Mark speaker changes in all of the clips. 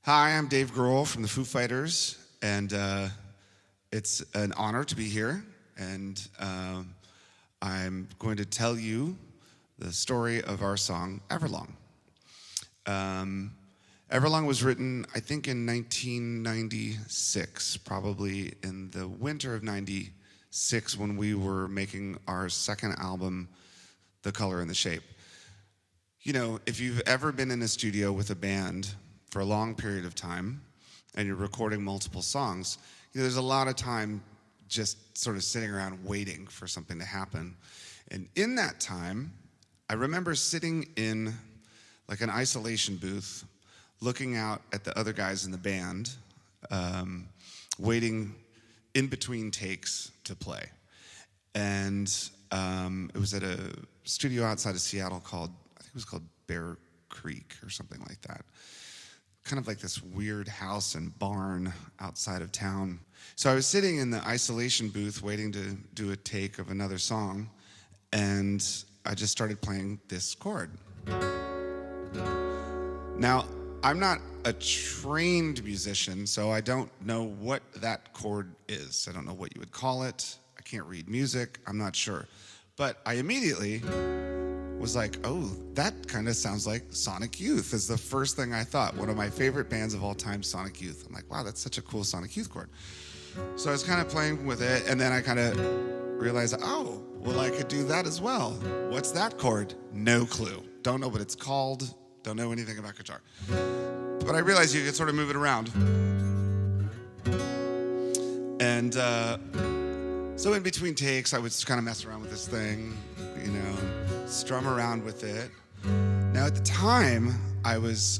Speaker 1: Hi, I'm Dave Grohl from the Foo Fighters, and it's an honor to be here, and I'm going to tell you the story of our song, Everlong. Everlong was written, I think, in 1996, probably in the winter of 96, when we were making our second album, The Color and the Shape. You know, if you've ever been in a studio with a band for a long period of time, and you're recording multiple songs, you know, there's a lot of time just sort of sitting around waiting for something to happen. And in that time, I remember sitting in like an isolation booth, looking out at the other guys in the band, waiting in between takes to play. And it was at a studio outside of Seattle called, I think it was called Bear Creek or something like that. Kind of like this weird house and barn outside of town. So I was sitting in the isolation booth waiting to do a take of another song, and I just started playing this chord. Now, I'm not a trained musician, so I don't know what that chord is. I don't know what you would call it. I can't read music. I'm not sure. But I immediately was like, oh, that kind of sounds like Sonic Youth is the first thing I thought. One of my favorite bands of all time, Sonic Youth. I'm like, wow, that's such a cool Sonic Youth chord. So I was kind of playing with it, and then I kind of realized, oh, well, I could do that as well. What's that chord? No clue. Don't know what it's called. Don't know anything about guitar. But I realized you could sort of move it around. And so in between takes, I would just kind of mess around with this thing, you know, strum around with it. Now at the time, I was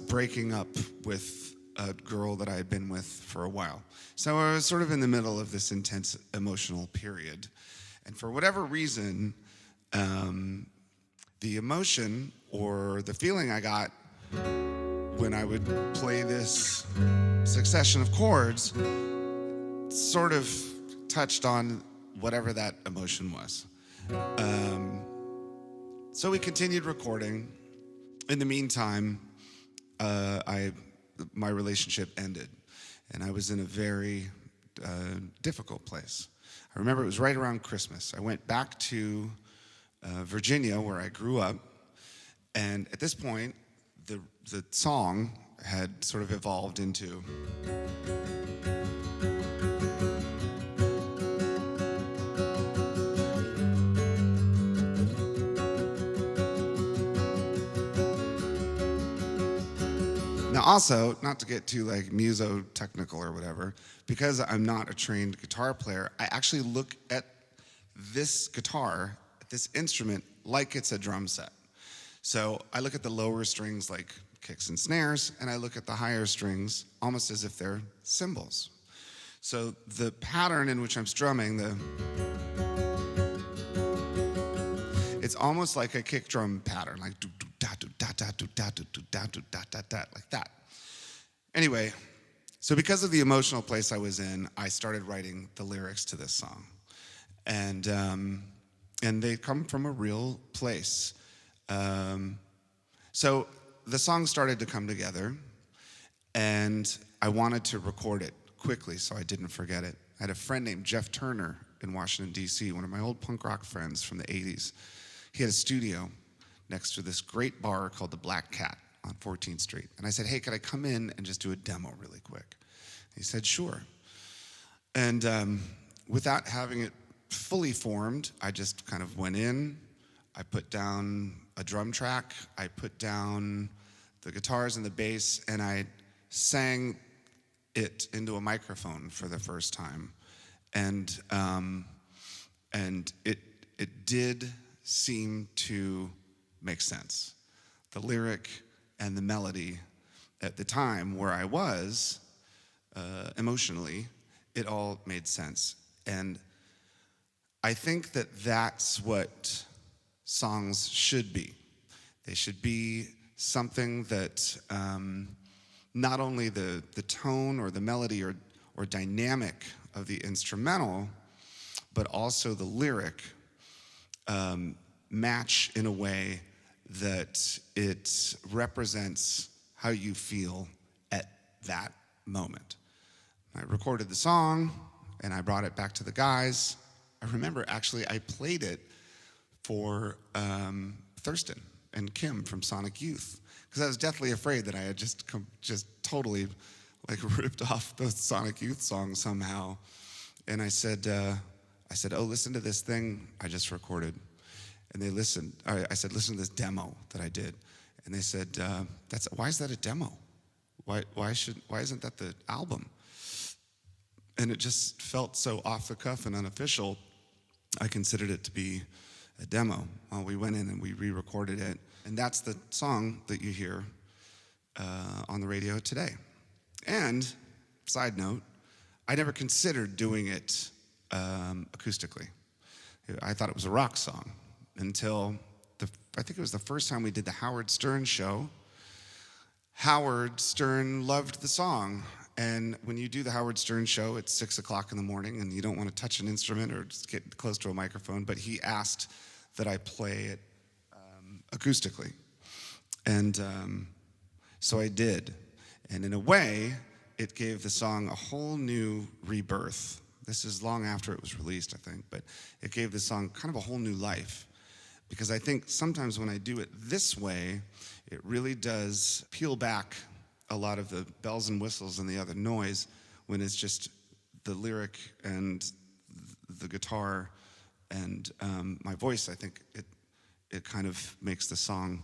Speaker 1: breaking up with a girl that I had been with for a while. So I was sort of in the middle of this intense emotional period. And for whatever reason, the emotion or the feeling I got when I would play this succession of chords sort of touched on whatever that emotion was. So we continued recording. In the meantime, my relationship ended, and I was in a very difficult place. I remember it was right around Christmas. I went back to Virginia, where I grew up, and at this point, the song had sort of evolved into Now also, not to get too like muso-technical or whatever, because I'm not a trained guitar player, I actually look at this guitar, at this instrument, like it's a drum set. So I look at the lower strings like kicks and snares, and I look at the higher strings almost as if they're cymbals. So the pattern in which I'm strumming, it's almost like a kick drum pattern, like do do da do da da do da do do da do da da da, like that. Anyway, so because of the emotional place I was in, I started writing the lyrics to this song, and they come from a real place. So the song started to come together, and I wanted to record it quickly so I didn't forget it. I had a friend named Jeff Turner in Washington, D.C., one of my old punk rock friends from the 80s. He had a studio next to this great bar called the Black Cat on 14th Street. And I said, hey, could I come in and just do a demo really quick? He said, sure. And without having it fully formed, I just kind of went in. I put down a drum track. I put down the guitars and the bass, and I sang it into a microphone for the first time. And it did seem to make sense. The lyric and the melody at the time where I was emotionally, it all made sense. And I think that that's what songs should be. They should be something that not only the tone or the melody or dynamic of the instrumental, but also the lyric match in a way that it represents how you feel at that moment. I recorded the song and I brought it back to the guys. I remember actually I played it for Thurston and Kim from Sonic Youth, because I was deathly afraid that I had just totally like ripped off the Sonic Youth song somehow. And I said, oh, listen to this thing I just recorded. And they listened. I said, listen to this demo that I did. And they said, why is that a demo? Why isn't that the album? And it just felt so off the cuff and unofficial. I considered it to be a demo. Well, we went in and we re-recorded it. And that's the song that you hear on the radio today. And, side note, I never considered doing it acoustically. I thought it was a rock song until I think it was the first time we did the Howard Stern show. Howard Stern loved the song. And when you do the Howard Stern show, it's 6 o'clock in the morning and you don't want to touch an instrument or just get close to a microphone, but he asked that I play it acoustically. And so I did. And in a way, it gave the song a whole new rebirth. This is long after it was released, I think, but it gave the song kind of a whole new life. Because I think sometimes when I do it this way, it really does peel back a lot of the bells and whistles and the other noise when it's just the lyric and the guitar and my voice. I think it kind of makes the song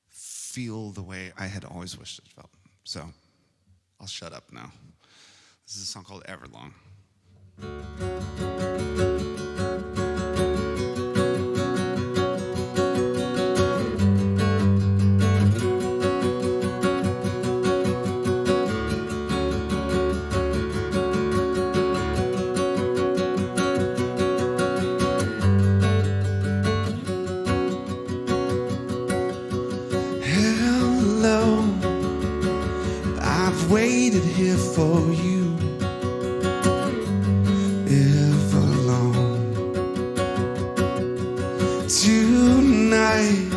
Speaker 1: feel the way I had always wished it felt. So I'll shut up now. This is a song called Everlong.
Speaker 2: Waited here for you, Everlong. Tonight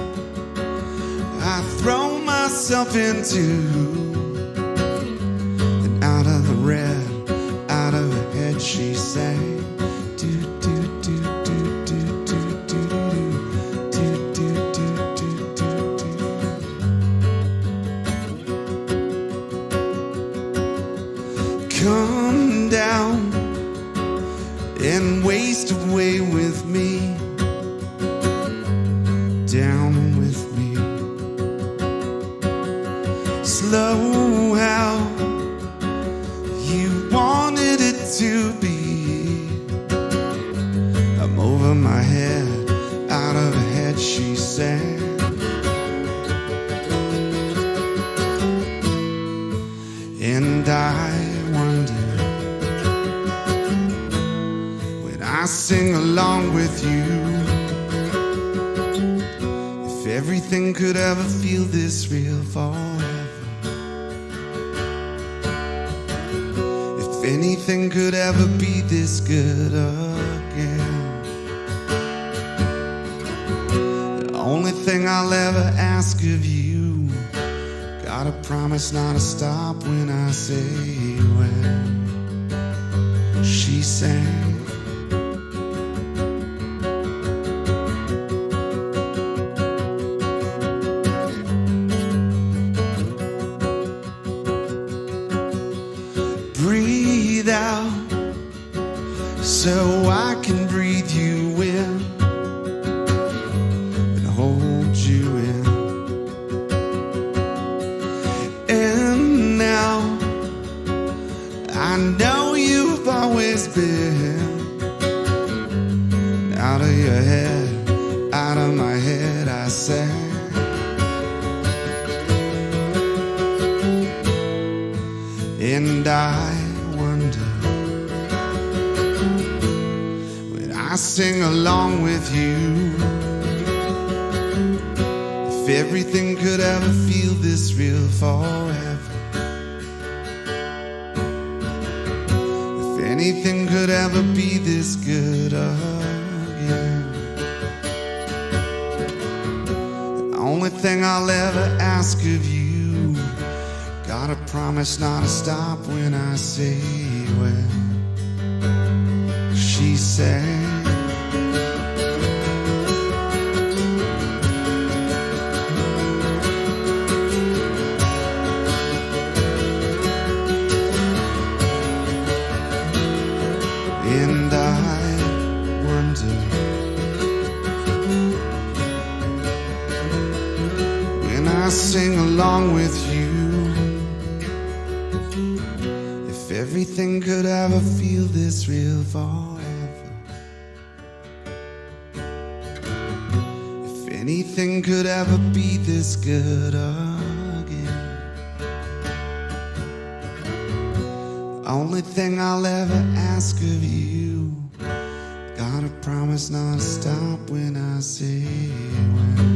Speaker 2: I throw myself into and out of the red, out of her head she sang. Do do do do do do do do do do do do do. Come down and waste away with me, down with me. Slow how you wanted it to be. I'm over my head, out of her head she sang. And I wonder, when I sing along with you, if everything could ever feel this real forever, if anything could ever be this good again. The only thing I'll ever ask of you, gotta promise not to stop when I say when. She sang. Breathe out so I can breathe you in and hold you in. And now I know you've always been out of your head, out of my head I sang. And I wonder, when I sing along with you, if everything could ever feel this real forever, if anything could ever be this good again. The Only thing I'll ever ask of you, gotta promise not to stop when I say, well, she said, and I wonder when I sing along with you, if everything could ever feel this real forever, if anything could ever be this good again, only thing I'll ever ask of you, gotta promise not to stop when I say when.